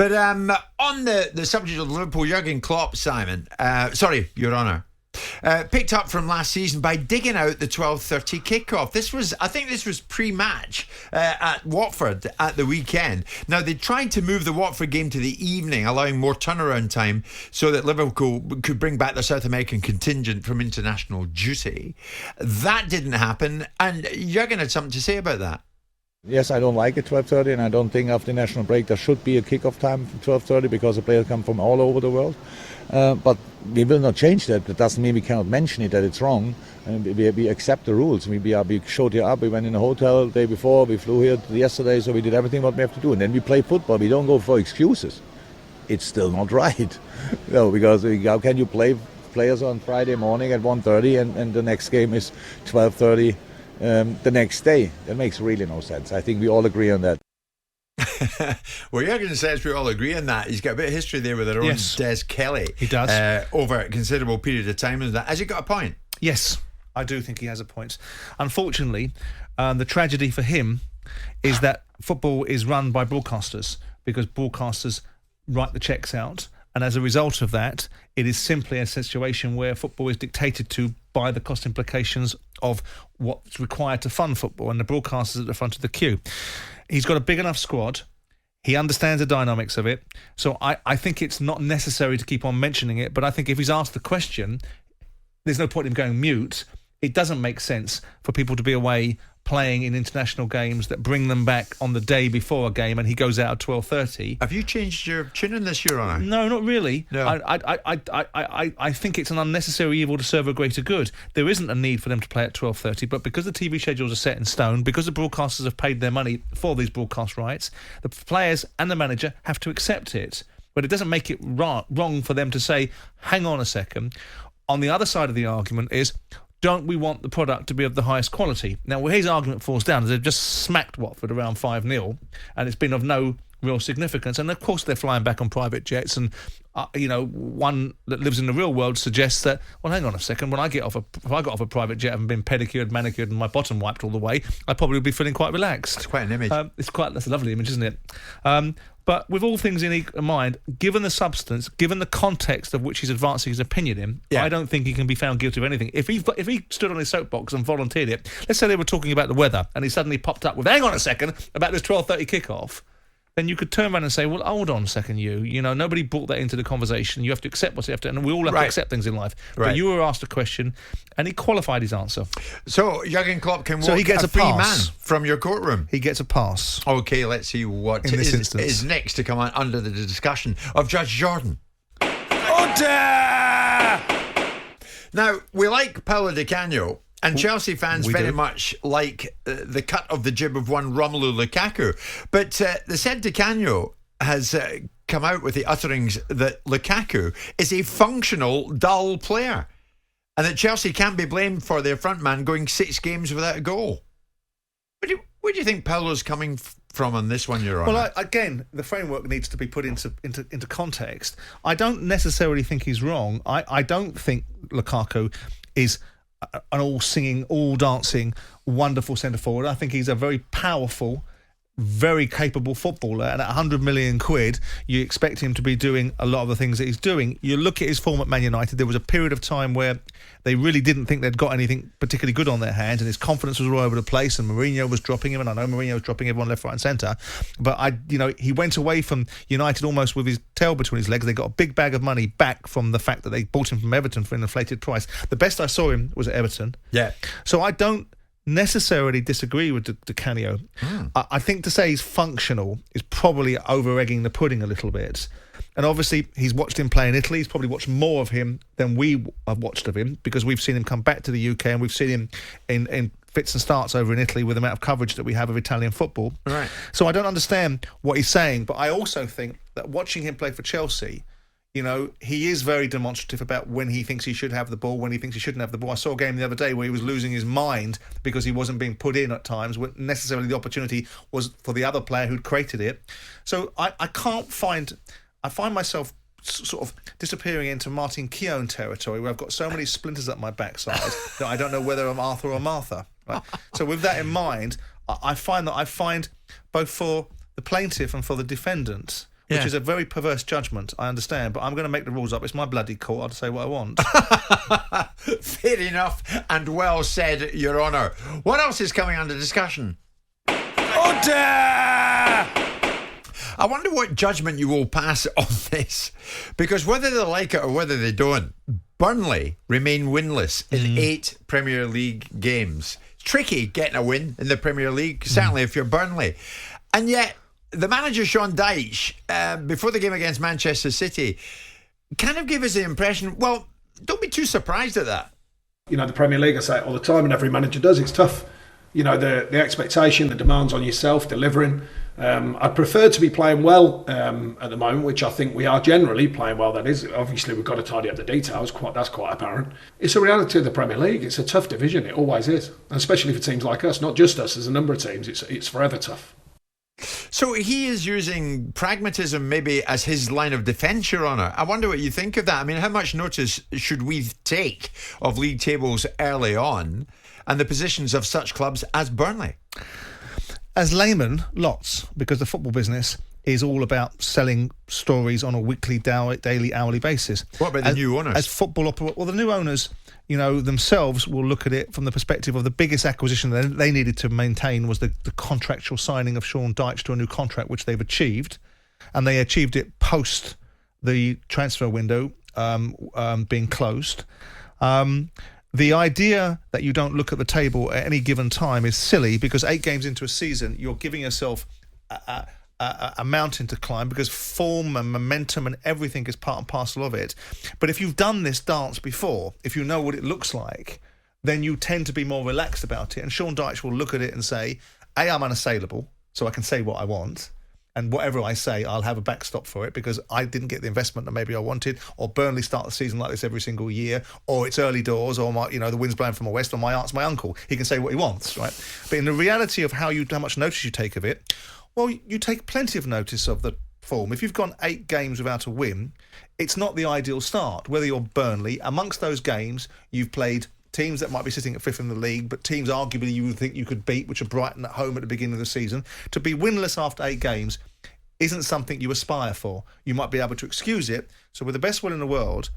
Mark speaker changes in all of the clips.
Speaker 1: But on the subject of Liverpool, Jurgen Klopp, Simon, Your Honour, picked up from last season by digging out the 12:30 kickoff. I think this was pre-match at Watford at the weekend. Now, they tried to move the Watford game to the evening, allowing more turnaround time so that Liverpool could bring back their South American contingent from international duty. That didn't happen, and Jurgen had something to say about that.
Speaker 2: Yes, I don't like it 12:30, and I don't think after the national break there should be a kickoff time from 12:30 because the players come from all over the world. But we will not change that. That doesn't mean we cannot mention it that it's wrong. And we accept the rules. We showed here up. We went in a hotel the day before. We flew here yesterday, so we did everything what we have to do. And then we play football. We don't go for excuses. It's still not right. No, because how can you play players on Friday morning at 1:30 and the next game is 12:30 the next day? That makes really no sense. I think we all agree on that.
Speaker 1: Well, Jurgen says we all agree on that. He's got a bit of history there with our own Des Kelly.
Speaker 3: He does.
Speaker 1: Over a considerable period of time. Has he got a point?
Speaker 3: Yes, I do think he has a point. Unfortunately, the tragedy for him is that football is run by broadcasters because broadcasters write the checks out. And as a result of that, it is simply a situation where football is dictated to by the cost implications of what's required to fund football, and the broadcasters at the front of the queue. He's got a big enough squad. He understands the dynamics of it. So I think it's not necessary to keep on mentioning it, but I think if he's asked the question, there's no point in him going mute. It doesn't make sense for people to be away playing in international games that bring them back on the day before a game and he goes out at 12:30.
Speaker 1: Have you changed your tune in this, Your Honour?
Speaker 3: No, not really.
Speaker 1: No.
Speaker 3: I think it's an unnecessary evil to serve a greater good. There isn't a need for them to play at 12:30, but because the TV schedules are set in stone, because the broadcasters have paid their money for these broadcast rights, the players and the manager have to accept it. But it doesn't make it wrong for them to say, hang on a second. On the other side of the argument is, don't we want the product to be of the highest quality? Now, where his argument falls down is they've just smacked Watford around 5-0, and it's been of no real significance. And, of course, they're flying back on private jets, and, one that lives in the real world suggests that, well, hang on a second, if I got off a private jet and been pedicured, manicured, and my bottom wiped all the way, I'd probably be feeling quite relaxed.
Speaker 1: That's quite an image.
Speaker 3: That's a lovely image, isn't it? But with all things in mind, given the substance, given the context of which he's advancing his opinion in, I don't think he can be found guilty of anything. If he stood on his soapbox and volunteered it, let's say they were talking about the weather and he suddenly popped up with, hang on a second, about this 12:30 kickoff, then you could turn around and say, well, hold on a second, nobody brought that into the conversation. You have to accept what you have to, and we all have to accept things in life. Right. But you were asked a question, and he qualified his answer.
Speaker 1: So Jurgen Klopp can walk
Speaker 3: he gets
Speaker 1: a free
Speaker 3: pass.
Speaker 1: man from your courtroom.
Speaker 3: He gets a pass.
Speaker 1: Okay, let's see what is next to come on under the discussion of Judge Jordan. Order! Now, we like Paulo Di Canio. And Chelsea fans very much like the cut of the jib of one Romelu Lukaku. But the said Di Canio has come out with the utterings that Lukaku is a functional, dull player. And that Chelsea can't be blamed for their front man going 6 games without a goal. Where do you think Paulo's coming from on this one, Your Honour?
Speaker 3: Well, again, the framework needs to be put into context. I don't necessarily think he's wrong. I don't think Lukaku is an all-singing, all-dancing, wonderful centre-forward. I think he's a very powerful, very capable footballer, and at 100 million quid, you expect him to be doing a lot of the things that he's doing. You look at his form at Man United, there was a period of time where they really didn't think they'd got anything particularly good on their hands, and his confidence was all over the place, and Mourinho was dropping him, and I know Mourinho was dropping everyone left, right and centre, but he went away from United almost with his tail between his legs. They got a big bag of money back from the fact that they bought him from Everton for an inflated price. The best I saw him was at Everton.
Speaker 1: Yeah.
Speaker 3: So I don't necessarily disagree with Di Canio. I think to say he's functional is probably over-egging the pudding a little bit. And obviously, he's watched him play in Italy. He's probably watched more of him than we have watched of him because we've seen him come back to the UK and we've seen him in fits and starts over in Italy with the amount of coverage that we have of Italian football.
Speaker 1: Right.
Speaker 3: So I don't understand what he's saying, but I also think that watching him play for Chelsea, he is very demonstrative about when he thinks he should have the ball, when he thinks he shouldn't have the ball. I saw a game the other day where he was losing his mind because he wasn't being put in at times when necessarily the opportunity was for the other player who'd created it. So I find myself sort of disappearing into Martin Keown territory where I've got so many splinters up my backside that I don't know whether I'm Arthur or Martha. Right? So with that in mind, I find both for the plaintiff and for the defendant, which is a very perverse judgment, I understand, but I'm going to make the rules up. It's my bloody court. I'll say what I want.
Speaker 1: Fair enough and well said, Your Honour. What else is coming under discussion?
Speaker 4: Order!
Speaker 1: I wonder what judgment you will pass on this, because whether they like it or whether they don't, Burnley remain winless in 8 Premier League games. It's tricky getting a win in the Premier League, certainly if you're Burnley. And yet, the manager, Sean Dyche, before the game against Manchester City, kind of gave us the impression, well, don't be too surprised at that.
Speaker 4: You know, the Premier League, I say it all the time, and every manager does, it's tough. You know, the expectation, the demands on yourself, delivering. I'd prefer to be playing well at the moment, which I think we are generally playing well. That is, obviously we've got to tidy up the details. That's quite apparent. It's a reality of the Premier League. It's a tough division. It always is, and especially for teams like us. Not just us. There's a number of teams. It's forever tough.
Speaker 1: So he is using pragmatism maybe as his line of defence, Your Honour. I wonder what you think of that. I mean, how much notice should we take of league tables early on and the positions of such clubs as Burnley?
Speaker 3: As laymen, lots, because the football business is all about selling stories on a weekly, daily, hourly basis.
Speaker 1: What about the new owners?
Speaker 3: As football the new owners, you know, themselves will look at it from the perspective of the biggest acquisition that they needed to maintain was the contractual signing of Sean Dyche to a new contract, which they've achieved, and they achieved it post the transfer window being closed. The idea that you don't look at the table at any given time is silly, because 8 games into a season, you're giving yourself a mountain to climb, because form and momentum and everything is part and parcel of it. But if you've done this dance before, if you know what it looks like, then you tend to be more relaxed about it. And Sean Dyche will look at it and say, A, I'm unassailable, so I can say what I want. And whatever I say, I'll have a backstop for it, because I didn't get the investment that maybe I wanted, or Burnley start the season like this every single year, or it's early doors, or the wind's blowing from the west, or my aunt's my uncle. He can say what he wants, right? But in the reality of how much notice you take of it, well, you take plenty of notice of the form. If you've gone 8 games without a win, it's not the ideal start. Whether you're Burnley, amongst those games, you've played teams that might be sitting at 5th in the league, but teams arguably you would think you could beat, which are Brighton at home at the beginning of the season. To be winless after 8 games isn't something you aspire for. You might be able to excuse it. So with the best will in the world,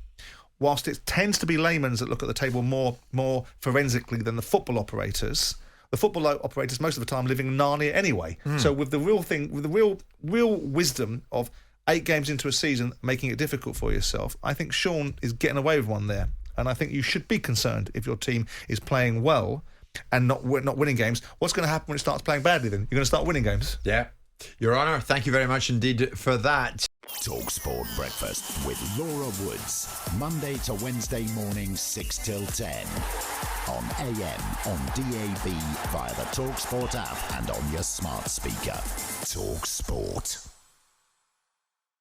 Speaker 3: whilst it tends to be laymen that look at the table more forensically than the football operators most of the time living in Narnia anyway. So with the real wisdom of 8 games into a season making it difficult for yourself, I think Sean is getting away with one there. And I think you should be concerned if your team is playing well and not winning games. What's going to happen when it starts playing badly then? You're going to start winning games.
Speaker 1: Yeah. Your Honour, thank you very much indeed for that.
Speaker 5: talkSPORT Breakfast with Laura Woods. Monday to Wednesday morning 6 till 10. On AM, on DAB, via the talkSPORT app and on your smart speaker. talkSPORT.